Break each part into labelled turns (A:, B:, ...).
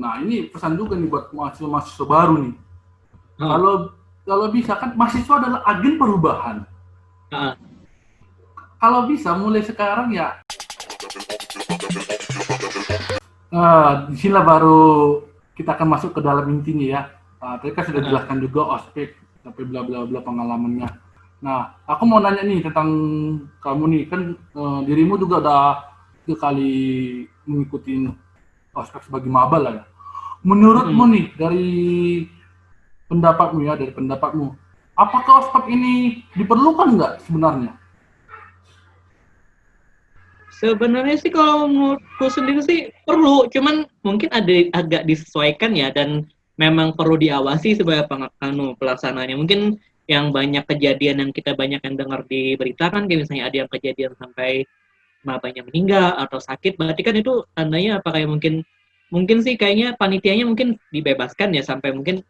A: Nah, ini pesan juga nih buat mahasiswa baru nih.
B: Ah,
A: Kalau bisa kan mahasiswa adalah agen perubahan.
B: ah,
A: Kalau bisa mulai sekarang ya, di sinilah baru kita akan masuk ke dalam intinya ya. Tadi kan sudah
B: ah,
A: jelaskan juga ospek sampai bla bla bla pengalamannya. Nah, aku mau nanya nih tentang kamu nih kan, dirimu juga udah 3 kali mengikuti ospek sebagai maba lah ya. Menurutmu
B: mm-mm.
A: nih dari pendapatmu, apakah ospek ini diperlukan nggak sebenarnya?
B: Sebenarnya sih kalau menurutku sendiri sih perlu, cuman mungkin ada agak disesuaikan ya dan memang perlu diawasi sebagai pelaksananya. Mungkin yang banyak kejadian yang kita banyak yang dengar di berita kan kayak misalnya ada yang kejadian sampai mabanya meninggal atau sakit, berarti kan itu tandanya apa kayak mungkin mungkin sih kayaknya panitianya mungkin dibebaskan ya sampai mungkin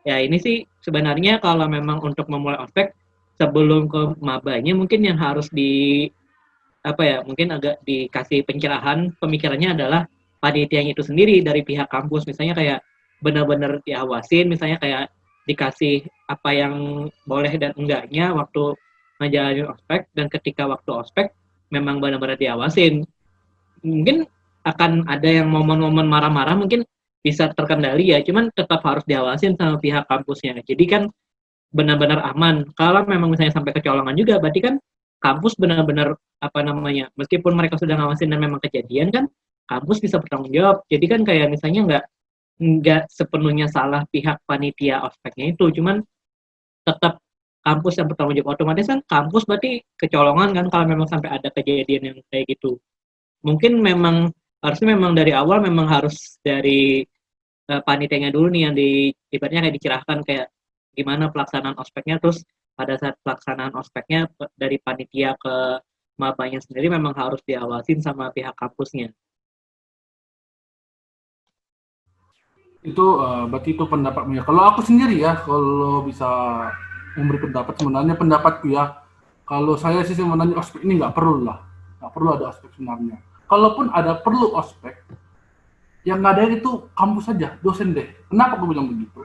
B: ya ini sih sebenarnya kalau memang untuk memulai ospek sebelum ke mabanya mungkin yang harus di apa ya mungkin agak dikasih pencerahan pemikirannya adalah panitianya itu sendiri dari pihak kampus misalnya kayak benar-benar diawasin misalnya kayak dikasih apa yang boleh dan enggaknya waktu menjalani ospek dan ketika waktu ospek memang benar-benar diawasin mungkin akan ada yang momen-momen marah-marah mungkin bisa terkendali ya cuman tetap harus diawasin sama pihak kampusnya jadi kan benar-benar aman. Kalau memang misalnya sampai kecolongan juga, berarti kan kampus benar-benar apa namanya, meskipun mereka sudah ngawasin dan memang kejadian kan, kampus bisa bertanggung jawab. Jadi kan kayak misalnya nggak sepenuhnya salah pihak panitia ospeknya itu, cuman tetap kampus yang bertanggung jawab. Otomatis kan kampus berarti kecolongan kan kalau memang sampai ada kejadian yang kayak gitu. Mungkin memang harusnya memang dari awal memang harus dari panitianya dulu nih yang ibaratnya kayak dicerahkan kayak gimana pelaksanaan ospeknya terus pada saat pelaksanaan ospeknya dari panitia ke mabanya sendiri memang harus diawasin sama pihak kampusnya.
A: Itu berarti itu pendapatmu ya. Kalau aku sendiri ya, kalau bisa memberi pendapat sebenarnya pendapatku ya, kalau saya sih sebenarnya ospek ini nggak perlu lah, nggak perlu ada ospek sebenarnya. Kalaupun ada perlu ospek, yang nggak ada itu kampus saja, dosen deh. Kenapa aku bilang begitu?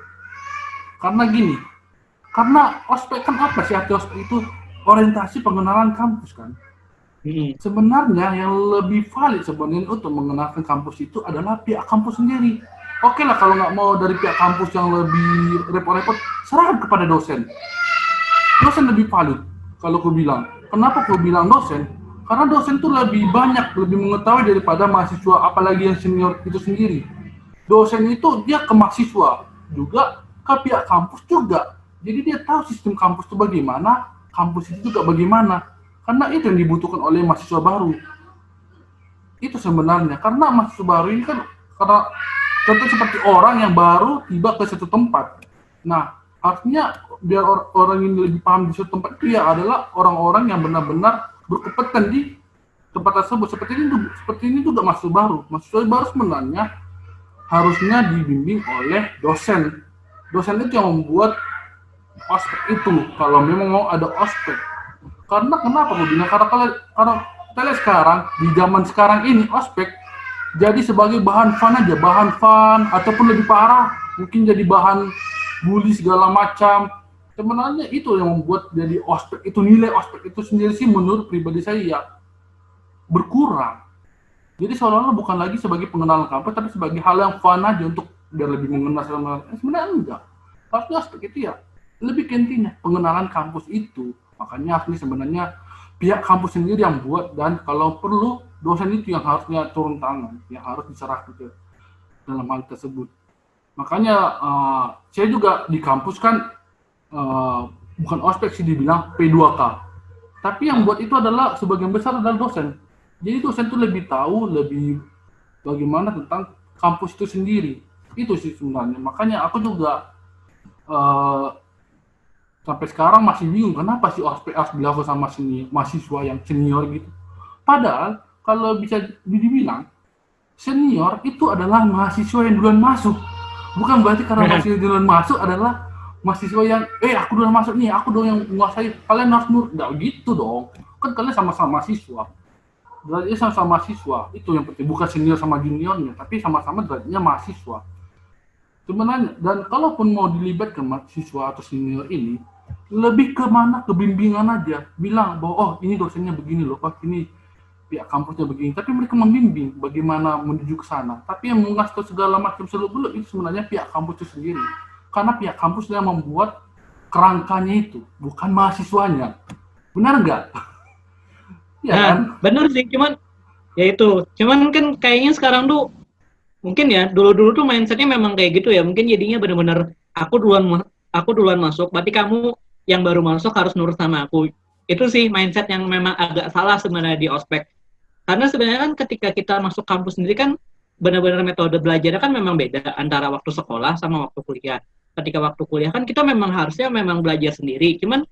A: Karena gini, karena ospek kan apa sih arti ospek itu? Orientasi pengenalan kampus kan.
B: Hmm.
A: Sebenarnya yang lebih valid sebenarnya untuk mengenalkan kampus itu adalah pihak kampus sendiri. Oke lah kalau nggak mau dari pihak kampus yang lebih repot-repot, serahkan kepada dosen. Dosen lebih valid kalau aku bilang. Kenapa aku bilang dosen? Karena dosen tuh lebih banyak, lebih mengetahui daripada mahasiswa, apalagi yang senior itu sendiri. Dosen itu dia ke mahasiswa, juga ke pihak kampus juga. Jadi dia tahu sistem kampus itu bagaimana, kampus itu juga bagaimana. Karena itu yang dibutuhkan oleh mahasiswa baru. Itu sebenarnya karena mahasiswa baru ini kan karena contoh seperti orang yang baru tiba ke satu tempat. Nah, artinya biar orang ini lebih paham di suatu tempat itu ya adalah orang-orang yang benar-benar berkompeten di tempat tersebut. Seperti ini juga mahasiswa baru. Mahasiswa baru sebenarnya harusnya dibimbing oleh dosen. Dosen itu yang membuat ospek itu kalau memang mau ada ospek. Karena kenapa gue bilang? Karena kita lihat sekarang di zaman sekarang ini ospek jadi sebagai bahan fun aja, bahan fun ataupun lebih parah mungkin jadi bahan bully segala macam. Sebenarnya itu yang membuat jadi ospek itu nilai ospek itu sendiri sih menurut pribadi saya ya berkurang. Jadi seolah-olah bukan lagi sebagai pengenalan kampus tapi sebagai hal yang fun aja untuk biar lebih mengenal sama sebenarnya enggak. Harusnya ospek itu ya lebih ke intinya pengenalan kampus itu. Makanya asli sebenarnya pihak kampus sendiri yang buat dan kalau perlu dosen itu yang harusnya turun tangan, yang harus diserahkan ke dalam hal tersebut. Makanya saya juga di kampus kan bukan ospek sih dibilang P2K. Tapi yang buat itu adalah sebagian besar adalah dosen. Jadi dosen itu lebih tahu, lebih bagaimana tentang kampus itu sendiri. Itu sih sebenarnya. Makanya aku juga eh, sampai sekarang masih bingung kenapa sih ospek harus dilakukan sama mahasiswa yang senior gitu. Padahal kalau bisa dibilang senior itu adalah mahasiswa yang duluan masuk. Bukan berarti karena mahasiswa yang duluan masuk adalah mahasiswa yang aku duluan masuk nih, aku dong yang menguasai. Kalian harus nurut. Enggak gitu dong. Kan kalian sama-sama mahasiswa. derajatnya sama-sama mahasiswa. Itu yang penting, bukan senior sama juniornya, tapi sama-sama derajatnya mahasiswa. Sebenarnya, dan kalaupun mau dilibatkan mahasiswa atau senior ini, lebih ke mana, ke bimbingan aja. Bilang bahwa, oh ini dosennya begini loh, oh ini pihak kampusnya begini. Tapi mereka membimbing bagaimana menuju ke sana. Tapi yang mengasih segala macam seluk-beluk itu sebenarnya pihak kampus itu sendiri. Karena pihak kampus yang membuat kerangkanya itu, bukan mahasiswanya. Benar nggak? Iya
B: Nah,
A: kan?
B: bener sih, cuman kan kayaknya sekarang tuh mungkin ya dulu-dulu tuh mindsetnya memang kayak gitu ya, mungkin jadinya bener-bener aku duluan masuk, berarti kamu yang baru masuk harus nurut sama aku. Itu sih mindset yang memang agak salah sebenarnya di ospek. Karena sebenarnya kan ketika kita masuk kampus sendiri kan benar-benar metode belajarnya kan memang beda antara waktu sekolah sama waktu kuliah. Ketika waktu kuliah kan kita memang harusnya memang belajar sendiri. Cuman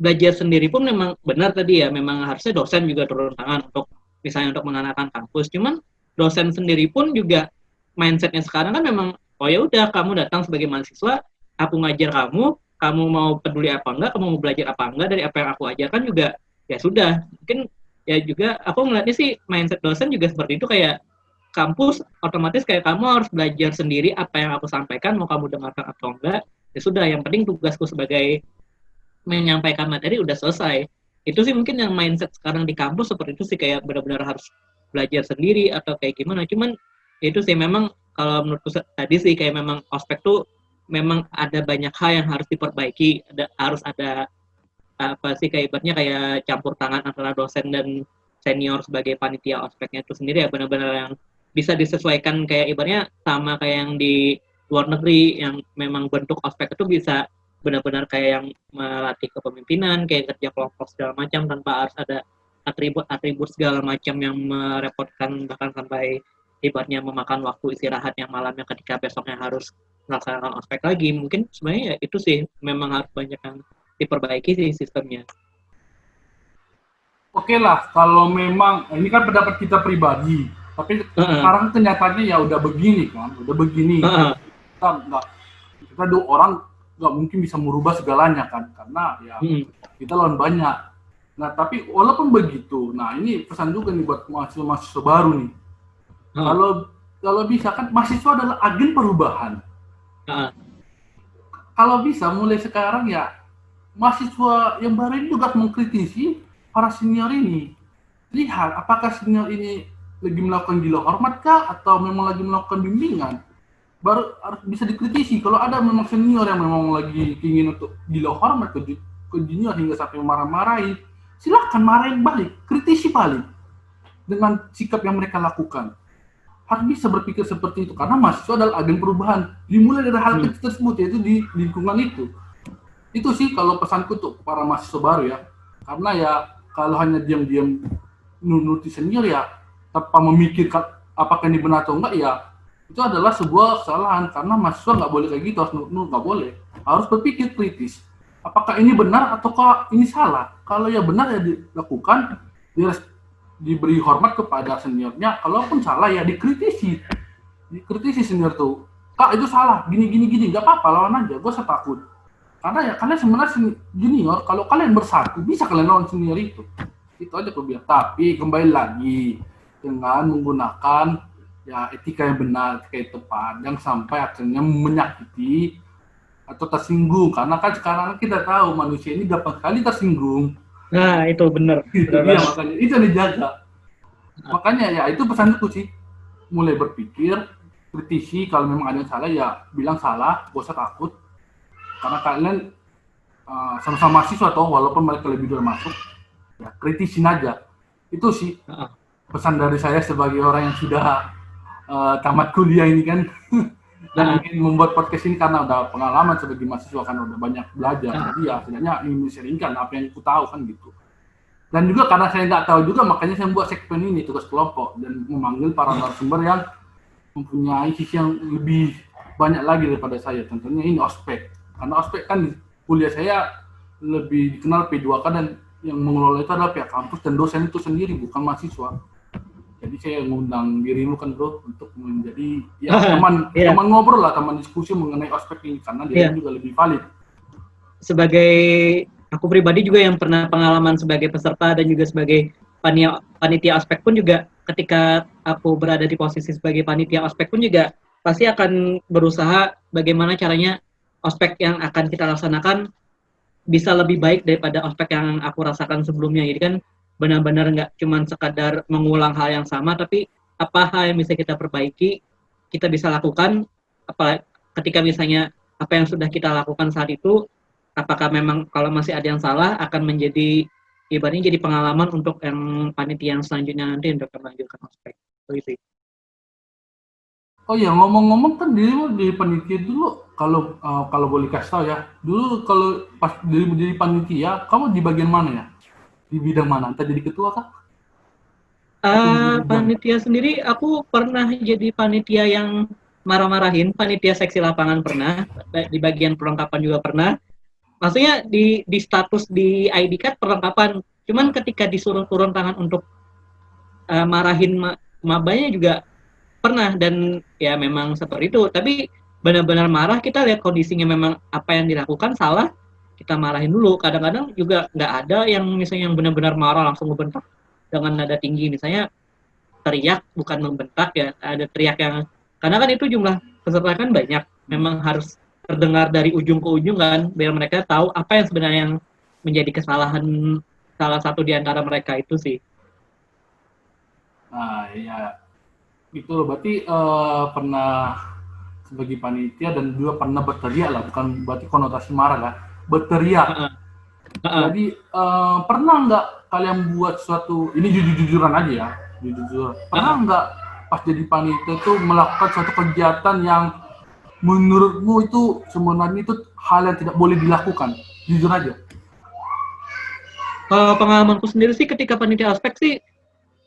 B: belajar sendiri pun memang benar tadi ya, memang harusnya dosen juga turun tangan untuk misalnya untuk mengenalkan kampus. Cuman dosen sendiri pun juga mindsetnya sekarang kan memang oh ya udah kamu datang sebagai mahasiswa, aku ngajar kamu, kamu mau peduli apa enggak, kamu mau belajar apa enggak dari apa yang aku ajarkan juga ya sudah. Mungkin ya juga aku ngeliatnya sih mindset dosen juga seperti itu, kayak kampus otomatis kayak kamu harus belajar sendiri apa yang aku sampaikan, mau kamu dengarkan atau enggak ya sudah, yang penting tugasku sebagai menyampaikan materi udah selesai. Itu sih mungkin yang mindset sekarang di kampus seperti itu sih, kayak benar-benar harus belajar sendiri atau kayak gimana. Cuman itu sih memang kalau menurutku tadi sih kayak memang ospek tuh memang ada banyak hal yang harus diperbaiki, harus ada apa sih kayak ibaratnya kayak campur tangan antara dosen dan senior sebagai panitia ospeknya itu sendiri ya, benar-benar yang bisa disesuaikan kayak ibaratnya sama kayak yang di luar negeri yang memang bentuk ospek itu bisa benar-benar kayak yang melatih kepemimpinan, kayak kerja kelompok segala macam tanpa harus ada atribut-atribut segala macam yang merepotkan, bahkan sampai ibaratnya memakan waktu istirahat yang malamnya ketika besoknya harus melaksanakan ospek lagi. Mungkin sebenarnya ya itu sih memang harus banyak yang diperbaiki sih sistemnya.
A: Oke lah, kalau memang ini kan pendapat kita pribadi, tapi sekarang kenyataannya ya udah begini kan, udah begini. Kita dua orang nggak mungkin bisa merubah segalanya kan, karena ya kita lawan banyak. Nah tapi walaupun begitu, nah ini pesan juga nih buat mahasiswa baru nih. Kalau bisa kan mahasiswa adalah agen perubahan. Kalau bisa mulai sekarang ya mahasiswa yang baru ini juga mengkritisi para senior ini. Lihat apakah senior ini lagi melakukan gila hormat kah atau memang lagi melakukan bimbingan. Baru harus bisa dikritisi. Kalau ada memang senior yang memang lagi ingin untuk gila hormat ke junior hingga sampai marah-marahin, silakan marahin balik, kritisi balik dengan sikap yang mereka lakukan. Harus bisa berpikir seperti itu karena mahasiswa adalah agen perubahan. Dimulai dari hal kecil tersebut, yaitu di lingkungan itu. Itu sih kalau pesanku untuk para mahasiswa baru ya. Karena ya kalau hanya diam-diam nuruti senior ya tanpa memikirkan apakah ini benar atau enggak ya itu adalah sebuah kesalahan, karena mahasiswa nggak boleh kayak gitu, harus nggak boleh, harus berpikir kritis apakah ini benar atau ini salah. Kalau ya benar ya dilakukan, diberi hormat kepada seniornya, kalaupun salah ya dikritisi senior tuh, kak itu salah gini nggak apa-apa, lawan aja, gue takut. Karena ya kalian sebenarnya junior, kalau kalian bersatu bisa kalian lawan senior itu aja aku bilang. Tapi kembali lagi dengan menggunakan ya etika yang benar, etika yang tepat, yang sampai akhirnya menyakiti atau tersinggung. Karena kan sekarang kita tahu manusia ini gampang sekali tersinggung.
B: Nah itu benar.
A: Iya makanya itu yang dijaga. Makanya ya itu pesanku sih, mulai berpikir, kritisi, kalau memang ada yang salah ya bilang salah, gak usah takut. Karena kalian sama-sama mahasiswa atau walaupun mereka lebih dulu masuk, ya kritisin aja. Itu sih pesan dari saya sebagai orang yang sudah tamat kuliah ini kan. Dan ingin membuat podcast ini karena udah pengalaman sebagai mahasiswa, kan udah banyak belajar. Jadi ya sebenarnya ingin menyeringkan apa yang aku tahu kan gitu. Dan juga karena saya nggak tahu juga, makanya saya membuat segmen ini, tugas kelompok, dan memanggil para narasumber yang mempunyai sisi yang lebih banyak lagi daripada saya. Tentunya ini ospek. Karena ospek kan di kuliah saya lebih dikenal P2K, dan yang mengelola itu adalah pihak kampus dan dosen itu sendiri, bukan mahasiswa. Jadi saya mengundang dirimu kan bro untuk menjadi ya teman ngobrol lah, teman diskusi mengenai ospek ini, karena dia juga lebih valid.
B: Sebagai aku pribadi juga yang pernah pengalaman sebagai peserta dan juga sebagai panitia ospek pun juga ketika aku berada di posisi sebagai panitia ospek pun juga pasti akan berusaha bagaimana caranya ospek yang akan kita laksanakan bisa lebih baik daripada ospek yang aku rasakan sebelumnya. Jadi kan benar-benar nggak cuma sekadar mengulang hal yang sama, tapi apa hal yang bisa kita perbaiki, kita bisa lakukan, apa ketika misalnya apa yang sudah kita lakukan saat itu, apakah memang kalau masih ada yang salah akan menjadi ibaratnya jadi pengalaman untuk yang panitia yang selanjutnya nanti untuk melanjutkan ospek. Itu.
A: Oh ya, ngomong-ngomong kan dirimu di panitia dulu, kalau boleh kasih tahu ya, dulu kalau pas dirimu jadi panitia, kamu di bagian mana ya? Di bidang mana? Entah jadi ketua kah? Atau di bidang?
B: Panitia sendiri aku pernah jadi panitia yang marah-marahin, panitia seksi lapangan pernah, di bagian perlengkapan juga pernah. Maksudnya di status di ID card perlengkapan, cuman ketika disuruh turun tangan untuk marahin mabanya juga pernah, dan ya memang seperti itu. Tapi benar-benar marah, kita lihat kondisinya memang apa yang dilakukan salah, kita marahin dulu. Kadang-kadang juga nggak ada yang misalnya yang benar-benar marah langsung ngebentak dengan nada tinggi, misalnya teriak bukan membentak ya, ada teriak yang karena kan itu jumlah peserta kan banyak, memang harus terdengar dari ujung ke ujung kan, biar mereka tahu apa yang sebenarnya yang menjadi kesalahan salah satu di antara mereka itu sih.
A: Nah, ya itu loh. Berarti pernah sebagai panitia dan juga pernah berteriak lah, bukan berarti konotasi marah lah, berteriak. Jadi pernah nggak kalian buat suatu, ini jujur-jujuran aja ya, jujur-jujuran. Pernah nggak pas jadi panitia itu melakukan suatu kegiatan yang menurutmu itu sebenarnya itu hal yang tidak boleh dilakukan? Jujur aja.
B: Pengalamanku sendiri sih ketika panitia ospek sih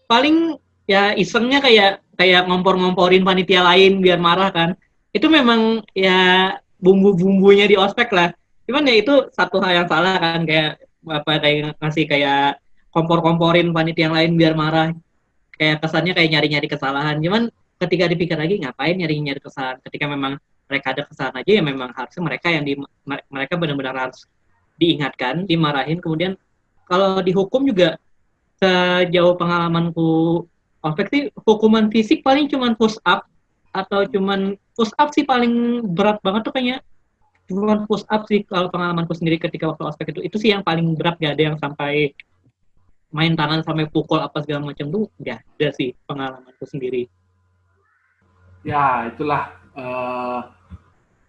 B: paling ya isengnya kayak ngompor-ngomporin panitia lain biar marah kan. Itu memang ya bumbu-bumbunya di ospek lah. Cuman ya itu satu hal yang salah kan, kayak ngasih kayak kompor-komporin panitia yang lain biar marah. Kayak kesannya kayak nyari-nyari kesalahan. Cuman ketika dipikir lagi ngapain nyari-nyari kesalahan? Ketika memang mereka ada kesalahan aja ya memang harusnya mereka benar-benar harus diingatkan, dimarahin, kemudian kalau dihukum juga sejauh pengalamanku ospek sih hukuman fisik paling cuman push up, atau cuman push up sih paling berat banget tuh kayaknya cuman push up sih kalau pengalamanku sendiri ketika waktu ospek itu sih yang paling berat, gak ada yang sampai main tangan sampai pukul apa segala macam tuh gak ada sih pengalamanku sendiri.
A: Ya itulah,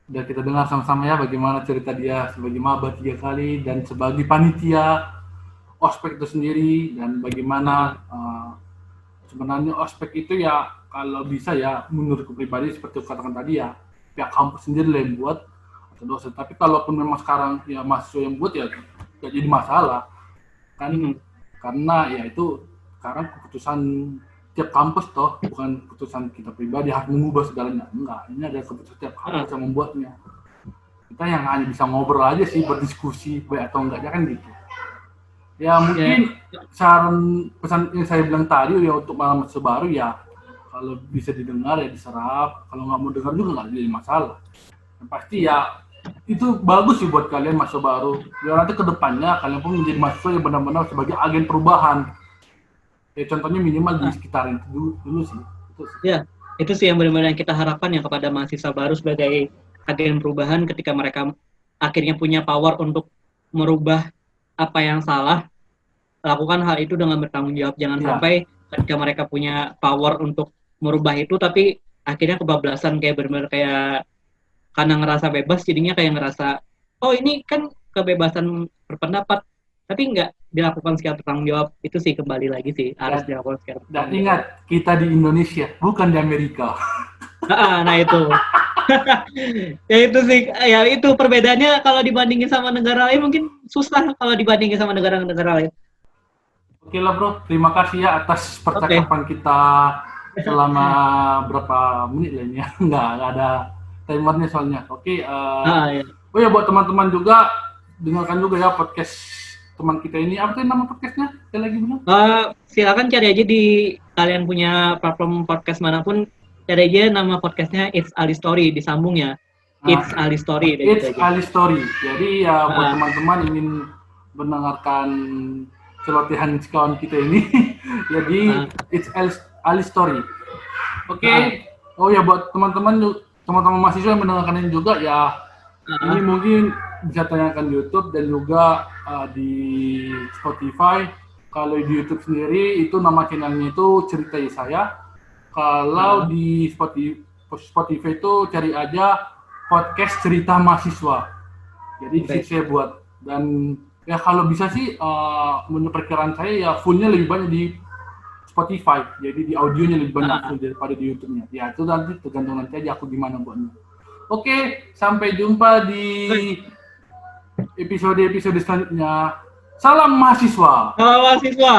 A: udah kita dengar sama-sama ya bagaimana cerita dia sebagai maba 3 kali dan sebagai panitia ospek itu sendiri, dan bagaimana sebenarnya ospek itu ya kalau bisa ya menurutku pribadi seperti katakan tadi ya pihak kampus sendiri lah yang buat atau dosen. Tapi kalaupun memang sekarang ya mahasiswa yang buat ya gak jadi masalah kan, karena ya itu sekarang keputusan tiap kampus toh, bukan keputusan kita pribadi harus mengubah segalanya, enggak, ini ada keputusan tiap kampus yang membuatnya. Kita yang hanya bisa ngobrol aja sih, berdiskusi baik atau enggaknya kan gitu. Ya mungkin saran pesan yang saya bilang tadi ya untuk mahasiswa baru ya kalau bisa didengar ya diserap, kalau nggak mau dengar juga nggak jadi masalah. Yang pasti ya itu bagus sih buat kalian mahasiswa baru, ya nanti kedepannya kalian pun menjadi mahasiswa yang benar-benar sebagai agen perubahan. Ya contohnya minimal di sekitar itu dulu sih. Itu sih.
B: Ya, itu sih yang benar-benar kita harapkan ya kepada mahasiswa baru sebagai agen perubahan, ketika mereka akhirnya punya power untuk merubah apa yang salah, lakukan hal itu dengan bertanggung jawab. Jangan sampai ketika mereka punya power untuk merubah itu, tapi akhirnya kebablasan, kayak benar-benar kayak karena ngerasa bebas, jadinya kayak ngerasa, oh ini kan kebebasan berpendapat, tapi nggak dilakukan secara bertanggung jawab. Itu sih kembali lagi sih, harus dilakukan secara bertanggung jawab.
A: Dan ingat, kita di Indonesia, bukan di Amerika.
B: Nah itu. Ya itu sih, ya itu perbedaannya kalau dibandingin sama negara lain mungkin susah kalau dibandingin sama negara-negara lain.
A: Oke lah bro, terima kasih ya atas percakapan kita selama berapa menit lah ini ya. Nggak ada timernya soalnya. Oke,
B: Ya.
A: Oh ya buat teman-teman juga, dengarkan juga ya podcast teman kita ini. Apa tuh nama podcastnya? Saya lagi bilang.
B: Silakan cari aja di kalian punya platform podcast manapun, cari aja nama podcastnya It's Ali Story, disambung ya. It's Ali Story.
A: It's Ali Story. Jadi ya buat teman-teman ingin mendengarkan celotehan kawan kita ini, Jadi it's Ali story. Oke.
B: Ah.
A: Oh ya, buat teman-teman mahasiswa yang mendengarkan ini juga ya, ini mungkin bisa tanyakan di YouTube dan juga di Spotify. Kalau di YouTube sendiri itu nama channelnya itu Cerita Saya. Kalau di Spotify itu cari aja podcast Cerita Mahasiswa. Jadi di situ saya buat, dan ya kalau bisa sih menurut perkiraan saya ya fullnya lebih banyak di Spotify. Jadi di audionya lebih banyak full daripada di YouTube-nya. Ya itu nanti tergantung nanti aja aku gimana buatnya. Oke, sampai jumpa di episode selanjutnya. Salam mahasiswa.
B: Salam mahasiswa.